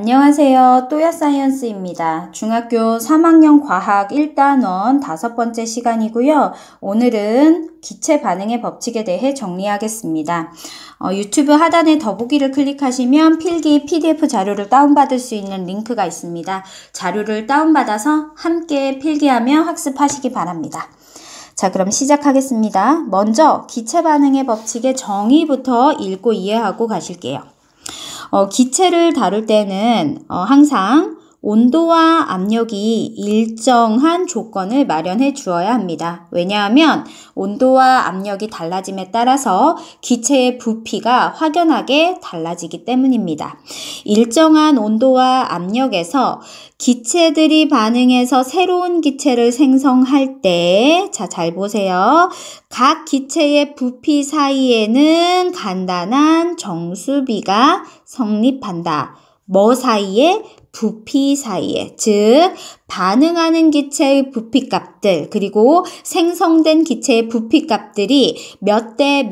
안녕하세요. 또야사이언스입니다. 중학교 3학년 과학 1단원 5번째 시간이고요. 오늘은 기체 반응의 법칙에 대해 정리하겠습니다. 유튜브 하단에 더보기를 클릭하시면 필기 PDF 자료를 다운받을 수 있는 링크가 있습니다. 자료를 다운받아서 함께 필기하며 학습하시기 바랍니다. 자, 그럼 시작하겠습니다. 먼저 기체 반응의 법칙의 정의부터 읽고 이해하고 가실게요. 기체를 다룰 때는 항상 온도와 압력이 일정한 조건을 마련해 주어야 합니다. 왜냐하면 온도와 압력이 달라짐에 따라서 기체의 부피가 확연하게 달라지기 때문입니다. 일정한 온도와 압력에서 기체들이 반응해서 새로운 기체를 생성할 때, 자, 잘 보세요. 각 기체의 부피 사이에는 간단한 정수비가 성립한다. 뭐 사이에? 부피 사이에, 즉 반응하는 기체의 부피값들 그리고 생성된 기체의 부피값들이 몇 대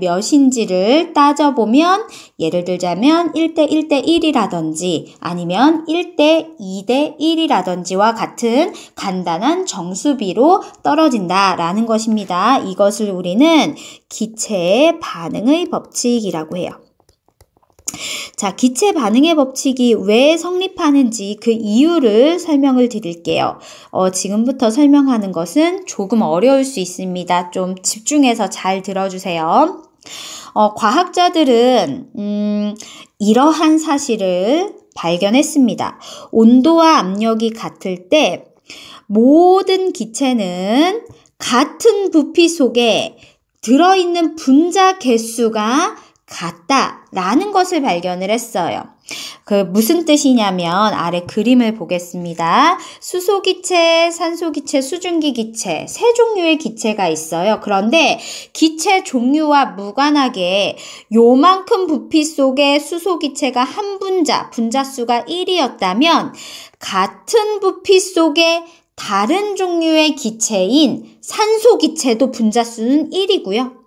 몇인지를 따져보면 예를 들자면 1대 1대 1이라든지 아니면 1대 2대 1이라든지와 같은 간단한 정수비로 떨어진다라는 것입니다. 이것을 우리는 기체의 반응의 법칙이라고 해요. 자, 기체 반응의 법칙이 왜 성립하는지 그 이유를 설명을 드릴게요. 지금부터 설명하는 것은 조금 어려울 수 있습니다. 좀 집중해서 잘 들어주세요. 과학자들은 이러한 사실을 발견했습니다. 온도와 압력이 같을 때 모든 기체는 같은 부피 속에 들어있는 분자 개수가 같다라는 것을 발견을 했어요. 무슨 뜻이냐면 아래 그림을 보겠습니다. 수소기체, 산소기체, 수증기기체 세 종류의 기체가 있어요. 그런데 기체 종류와 무관하게 요만큼 부피 속에 수소기체가 한 분자수가 1이었다면 같은 부피 속에 다른 종류의 기체인 산소기체도 분자수는 1이고요.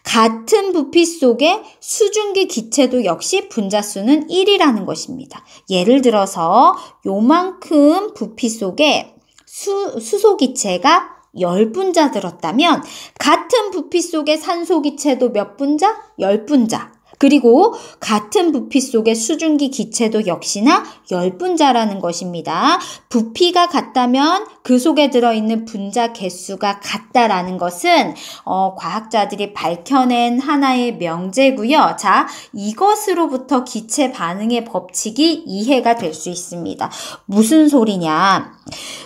같은 부피 속에 수증기 기체도 역시 분자수는 1이라는 것입니다. 예를 들어서 요만큼 부피 속에 수소기체가 10분자 들었다면 같은 부피 속에 산소기체도 몇 분자? 10분자. 그리고 같은 부피 속의 수증기 기체도 역시나 10분자라는 것입니다. 부피가 같다면 그 속에 들어있는 분자 개수가 같다라는 것은 과학자들이 밝혀낸 하나의 명제고요. 자, 이것으로부터 기체 반응의 법칙이 이해가 될 수 있습니다. 무슨 소리냐?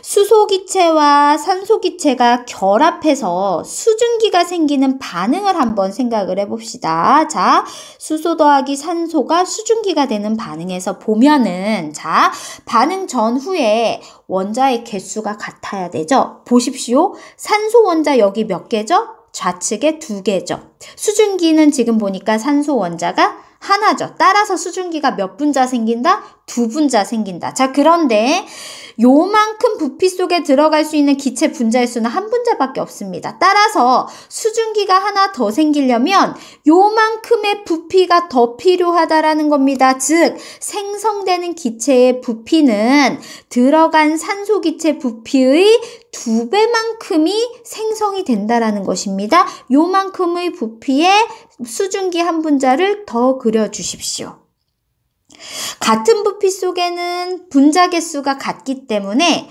수소기체와 산소기체가 결합해서 수증기가 생기는 반응을 한번 생각을 해봅시다. 자, 수소 더하기 산소가 수증기가 되는 반응에서 보면은 자, 반응 전후에 원자의 개수가 같아야 되죠. 보십시오. 산소 원자 여기 몇 개죠? 좌측에 2개죠. 수증기는 지금 보니까 산소 원자가 하나죠. 따라서 수증기가 몇 분자 생긴다? 2분자 생긴다. 자, 그런데 요만큼 부피 속에 들어갈 수 있는 기체 분자의 수는 1분자밖에 없습니다. 따라서 수증기가 하나 더 생기려면 요만큼의 부피가 더 필요하다라는 겁니다. 즉, 생성되는 기체의 부피는 들어간 산소 기체 부피의 2배만큼이 생성이 된다라는 것입니다. 요만큼의 부피에 수증기 1분자를 더 그려주십시오. 같은 부피 속에는 분자 개수가 같기 때문에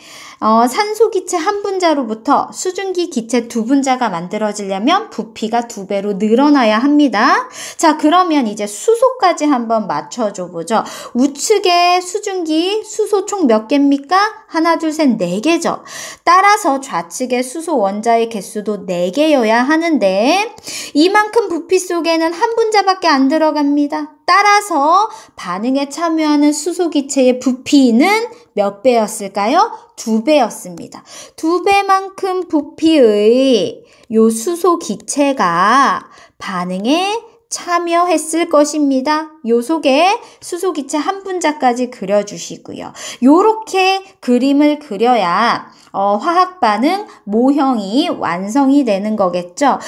산소 기체 1분자로부터 수증기 기체 2분자가 만들어지려면 부피가 2배로 늘어나야 합니다. 자, 그러면 이제 수소까지 한번 맞춰줘 보죠. 우측에 수증기, 수소 총 몇 개입니까? 하나, 둘, 셋, 4개죠. 따라서 좌측의 수소 원자의 개수도 4개여야 하는데 이만큼 부피 속에는 1분자밖에 안 들어갑니다. 따라서 반응에 참여하는 수소 기체의 부피는 몇 배였을까요? 2배였습니다. 2배만큼 부피의 요 수소 기체가 반응에 참여했을 것입니다. 요 속에 수소기체 한 분자까지 그려주시고요. 요렇게 그림을 그려야 화학 반응 모형이 완성이 되는 거겠죠.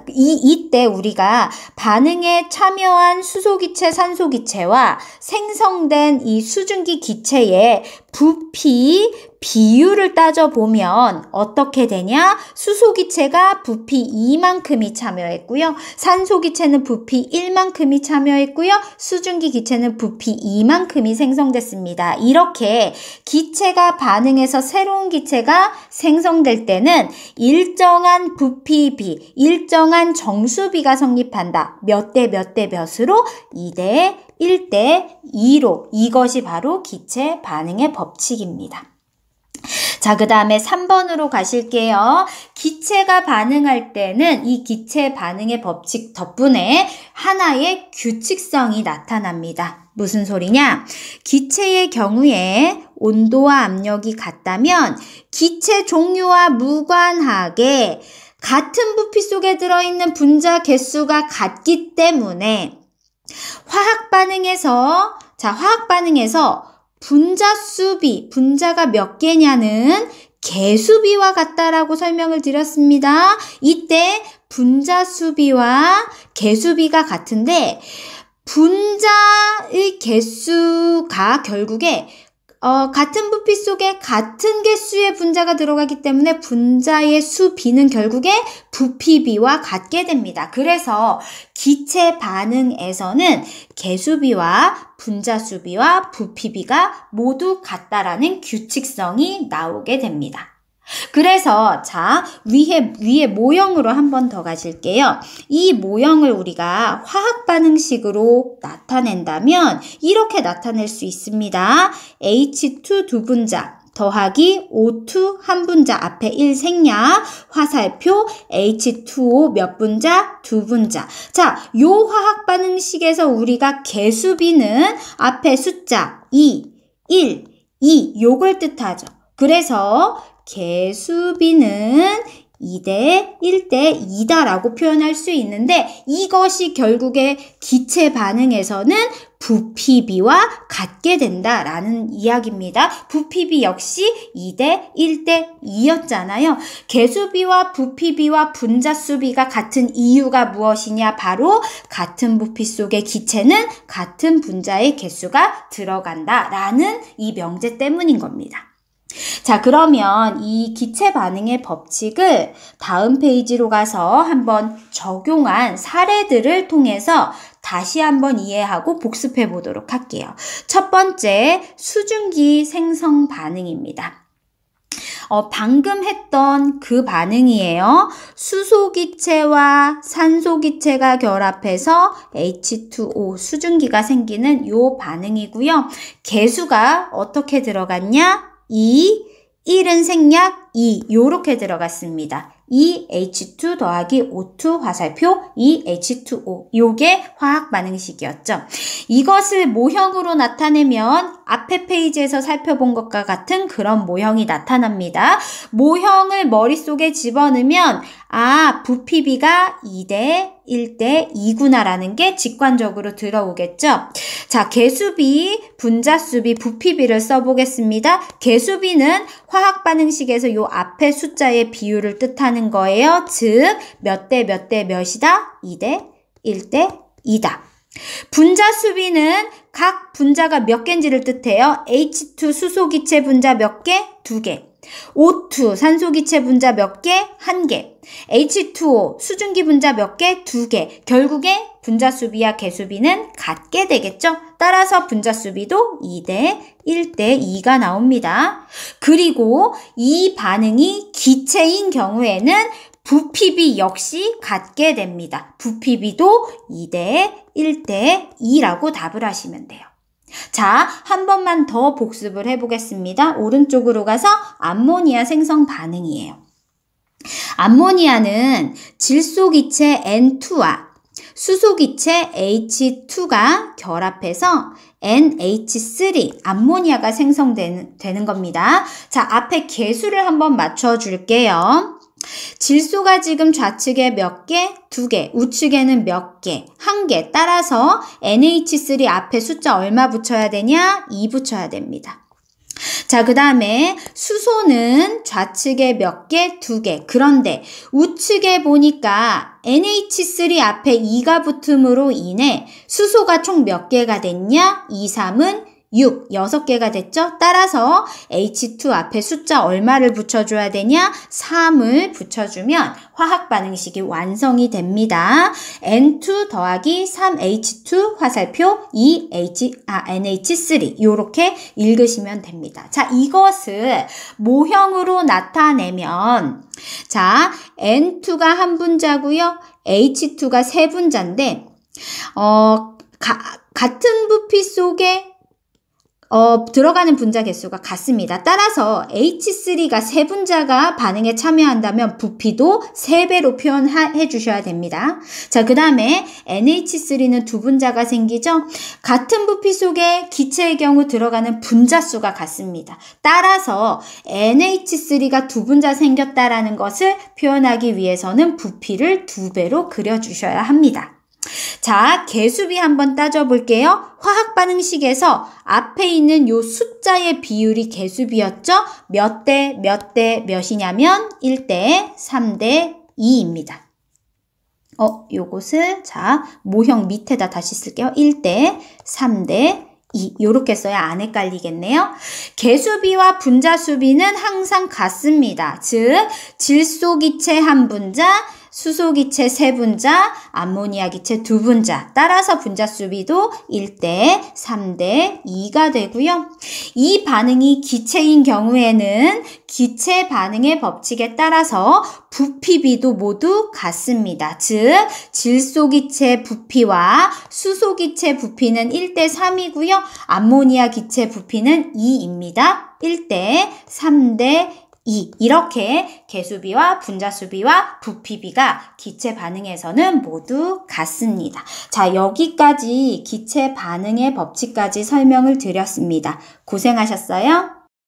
이때 우리가 반응에 참여한 수소기체, 산소기체와 생성된 이 수증기 기체의 부피 비율을 따져보면 어떻게 되냐? 수소기체가 부피 2만큼이 참여했고요. 산소기체는 부피 1만큼이 참여했고요. 수증기 기체는 부피 2만큼이 생성됐습니다. 이렇게 기체가 반응해서 새로운 기체가 생성될 때는 일정한 부피비, 일정한 정수비가 성립한다. 몇 대 몇 대 몇으로 2대 1대 2로 이것이 바로 기체 반응의 법칙입니다. 자, 그 다음에 3번으로 가실게요. 기체가 반응할 때는 이 기체 반응의 법칙 덕분에 하나의 규칙성이 나타납니다. 무슨 소리냐? 기체의 경우에 온도와 압력이 같다면 기체 종류와 무관하게 같은 부피 속에 들어있는 분자 개수가 같기 때문에 화학 반응에서 분자수비, 분자가 몇 개냐는 개수비와 같다라고 설명을 드렸습니다. 이때 분자수비와 개수비가 같은데 분자의 개수가 결국에 같은 부피 속에 같은 개수의 분자가 들어가기 때문에 분자의 수비는 결국에 부피비와 같게 됩니다. 그래서 기체 반응에서는 개수비와 분자수비와 부피비가 모두 같다라는 규칙성이 나오게 됩니다. 그래서 자, 위에 모형으로 한 번 더 가실게요. 이 모형을 우리가 화학 반응식으로 나타낸다면 이렇게 나타낼 수 있습니다. H2 두 분자 더하기 O2 한 분자, 앞에 1 생략, 화살표 H2O 몇 분자? 두 분자. 자, 요 화학 반응식에서 우리가 개수비는 앞에 숫자 2, 1, 2 요걸 뜻하죠. 그래서 개수비는 2대 1대 2다라고 표현할 수 있는데 이것이 결국에 기체 반응에서는 부피비와 같게 된다라는 이야기입니다. 부피비 역시 2대 1대 2였잖아요. 개수비와 부피비와 분자수비가 같은 이유가 무엇이냐? 바로 같은 부피 속의 기체는 같은 분자의 개수가 들어간다라는 이 명제 때문인 겁니다. 자, 그러면 이 기체 반응의 법칙을 다음 페이지로 가서 한번 적용한 사례들을 통해서 다시 한번 이해하고 복습해 보도록 할게요. 첫 번째, 수증기 생성 반응입니다. 방금 했던 그 반응이에요. 수소기체와 산소기체가 결합해서 H2O 수증기가 생기는 요 반응이고요. 개수가 어떻게 들어갔냐? 2, 1은 생략, 2 요렇게 들어갔습니다. 2H2 더하기 O2 화살표 2H2O 요게 화학 반응식이었죠. 이것을 모형으로 나타내면 앞에 페이지에서 살펴본 것과 같은 그런 모형이 나타납니다. 모형을 머릿속에 집어넣으면 부피비가 2대 1대 2구나라는 게 직관적으로 들어오겠죠. 자, 개수비, 분자수비, 부피비를 써보겠습니다. 개수비는 화학 반응식에서 요 앞에 숫자의 비율을 뜻하는 거예요. 즉, 몇 대 몇 대 몇이다? 2대 1대 2다. 분자수비는 각 분자가 몇 개인지를 뜻해요. H2 수소기체 분자 몇 개? 2개. O2 산소기체 분자 몇 개? 1개. H2O 수증기 분자 몇 개? 2개. 결국에 분자수비와 개수비는 같게 되겠죠. 따라서 분자수비도 2대 1대 2가 나옵니다. 그리고 이 반응이 기체인 경우에는 부피비 역시 같게 됩니다. 부피비도 2대 1대 2라고 답을 하시면 돼요. 자, 한 번만 더 복습을 해보겠습니다. 오른쪽으로 가서 암모니아 생성 반응이에요. 암모니아는 질소기체 N2와 수소기체 H2가 결합해서 NH3, 암모니아가 생성되는 겁니다. 자, 앞에 개수를 한번 맞춰줄게요. 질소가 지금 좌측에 몇 개? 2개, 우측에는 몇 개? 1개. 따라서 NH3 앞에 숫자 얼마 붙여야 되냐? 2 붙여야 됩니다. 자, 그 다음에 수소는 좌측에 몇 개? 2개. 그런데 우측에 보니까 NH3 앞에 2가 붙음으로 인해 수소가 총 몇 개가 됐냐? 2, 3은 6, 6개가 됐죠? 따라서 H2 앞에 숫자 얼마를 붙여줘야 되냐? 3을 붙여주면 화학 반응식이 완성이 됩니다. N2 더하기 3H2 화살표 2NH3 이렇게 읽으시면 됩니다. 자, 이것을 모형으로 나타내면 자, N2가 한 분자고요. H2가 세 분자인데 같은 부피 속에 들어가는 분자 개수가 같습니다. 따라서 H3가 세 분자가 반응에 참여한다면 부피도 3배로 표현해 주셔야 됩니다. 자, 그 다음에 NH3는 두 분자가 생기죠? 같은 부피 속에 기체의 경우 들어가는 분자 수가 같습니다. 따라서 NH3가 두 분자 생겼다라는 것을 표현하기 위해서는 부피를 2배로 그려주셔야 합니다. 자, 개수비 한번 따져볼게요. 화학 반응식에서 앞에 있는 요 숫자의 비율이 개수비였죠? 몇 대 몇이냐면 1대 3대 2입니다. 요것을 자, 모형 밑에다 다시 쓸게요. 1대 3대 2 요렇게 써야 안 헷갈리겠네요. 개수비와 분자수비는 항상 같습니다. 즉, 질소기체 한 분자, 수소기체 3분자, 암모니아 기체 2분자. 따라서 분자수비도 1대 3대 2가 되고요. 이 반응이 기체인 경우에는 기체 반응의 법칙에 따라서 부피비도 모두 같습니다. 즉, 질소기체 부피와 수소기체 부피는 1대 3이고요. 암모니아 기체 부피는 2입니다. 1대 3대 2. 이렇게 개수비와 분자수비와 부피비가 기체 반응에서는 모두 같습니다. 자, 여기까지 기체 반응의 법칙까지 설명을 드렸습니다. 고생하셨어요.